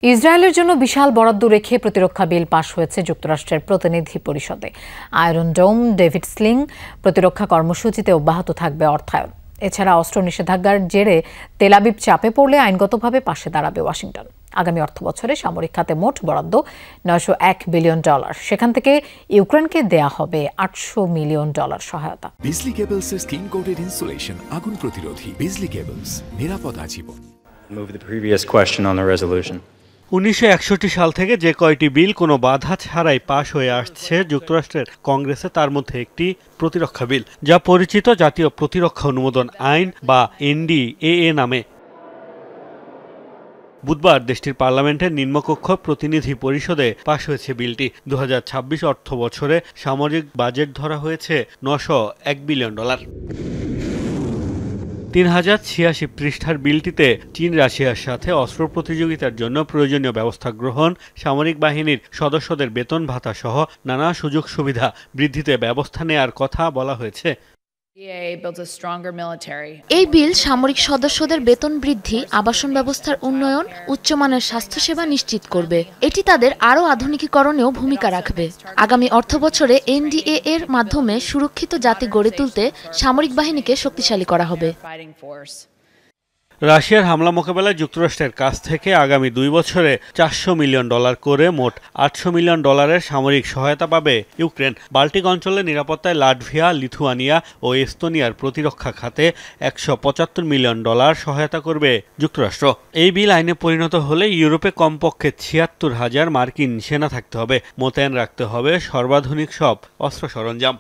ইসরায়েলের জন্য বিশাল বরাদ্দ রেখে প্রতিরক্ষা বিল পাশ হয়েছে যুক্তরাষ্ট্রের প্রতিনিধি পরিষদে। আয়রন ডোম, ডেভিড স্লিং প্রতিরক্ষা কর্মসূচিতে অব্যাহত থাকবে অর্থায়ন। এছাড়া অস্ত্র নিষেধাজ্ঞার জেরে তেল আবিব চাপে পড়লে আইনগতভাবে পাশে দাঁড়াবে ওয়াশিংটন। আগামী অর্থবছরে সামরিক খাতে মোট বরাদ্দ $901 বিলিয়ন। সেখান থেকে ইউক্রেনকে দেয়া হবে $800 মিলিয়ন সহায়তা। বিজলি কেবলসের স্কিন কোটেড ইনসুলেশন আগুন প্রতিরোধী। বিজলি কেবলস, নিরাপদ আজীবন। Move the previous question on the resolution. 1961 সাল থেকে যে কয়টি বিল কোনো বাধা ছাড়াই পাশ হয়ে আসছে যুক্তরাষ্ট্রের কংগ্রেসে, তার মধ্যে একটি প্রতিরক্ষা বিল, যা পরিচিত জাতীয় প্রতিরক্ষা অনুমোদন আইন বা NDAA নামে। বুধবার দেশটির পার্লামেন্টের নিম্নকক্ষ প্রতিনিধি পরিষদে পাশ হয়েছে বিলটি। 2026 অর্থ বছরে সামরিক বাজেট ধরা হয়েছে $901 বিলিয়ন। 3086 পৃষ্ঠার বিলটিতে চীন রাশিয়ার সাথে অস্ত্র প্রতিযোগিতার জন্য প্রয়োজনীয় ব্যবস্থা গ্রহণ, সামরিক বাহিনীর সদস্যদের বেতন ভাতা সহ নানা সুযোগ সুবিধা বৃদ্ধিতে ব্যবস্থা নেয়ার কথা বলা হয়েছে। এই বিল সামরিক সদস্যদের বেতন বৃদ্ধি, আবাসন ব্যবস্থার উন্নয়ন, উচ্চমানের স্বাস্থ্যসেবা নিশ্চিত করবে। এটি তাদের আরও আধুনিকীকরণেও ভূমিকা রাখবে। আগামী অর্থবছরে NDAA এর মাধ্যমে সুরক্ষিত জাতি গড়ে তুলতে সামরিক বাহিনীকে শক্তিশালী করা হবে। রাশিয়ার হামলা মোকাবেলায় যুক্তরাষ্ট্রের কাছ থেকে আগামী 2 বছরে $400 মিলিয়ন করে মোট $800 মিলিয়ন সামরিক সহায়তা পাবে ইউক্রেন। বাল্টিক অঞ্চলের নিরাপত্তায় লাটভিয়া, লিথুয়ানিয়া ও এস্তোনিয়ার প্রতিরক্ষা খাতে $175 মিলিয়ন সহায়তা করবে যুক্তরাষ্ট্র। এই বিল আইনে পরিণত হলে ইউরোপে কমপক্ষে 76,000 মার্কিন সেনা থাকতে হবে, মোতায়েন রাখতে হবে সর্বাধুনিক সব অস্ত্র সরঞ্জাম।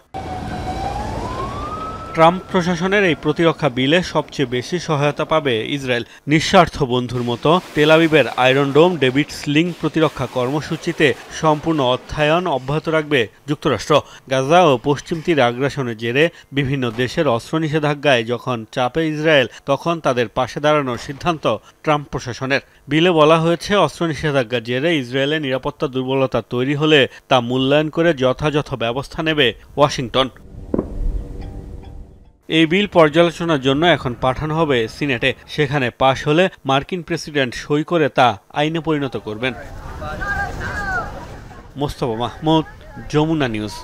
ট্রাম্প প্রশাসনের এই প্রতিরক্ষা বিলে সবচেয়ে বেশি সহায়তা পাবে ইসরায়েল। নিঃস্বার্থ বন্ধুর মতো তেল আবিবের আয়রন ডোম, ডেভিড স্লিং প্রতিরক্ষা কর্মসূচিতে সম্পূর্ণ অর্থায়ন অব্যাহত রাখবে যুক্তরাষ্ট্র। গাজা ও পশ্চিম তীরে আগ্রাসনের জেরে বিভিন্ন দেশের অস্ত্র নিষেধাজ্ঞায় যখন চাপে ইসরায়েল, তখন তাদের পাশে দাঁড়ানোর সিদ্ধান্ত ট্রাম্প প্রশাসনের। বিলে বলা হয়েছে, অস্ত্র নিষেধাজ্ঞার জেরে ইসরায়েলের নিরাপত্তা দুর্বলতা তৈরি হলে তা মূল্যায়ন করে যথাযথ ব্যবস্থা নেবে ওয়াশিংটন। এই বিল পর্যালোচনার জন্য এখন পাঠানো হবে সিনেটে। সেখানে পাশ হলে মার্কিন প্রেসিডেন্ট সই করে তা আইনে পরিণত করবেন। মোস্তফা মাহমুদ, যমুনা নিউজ।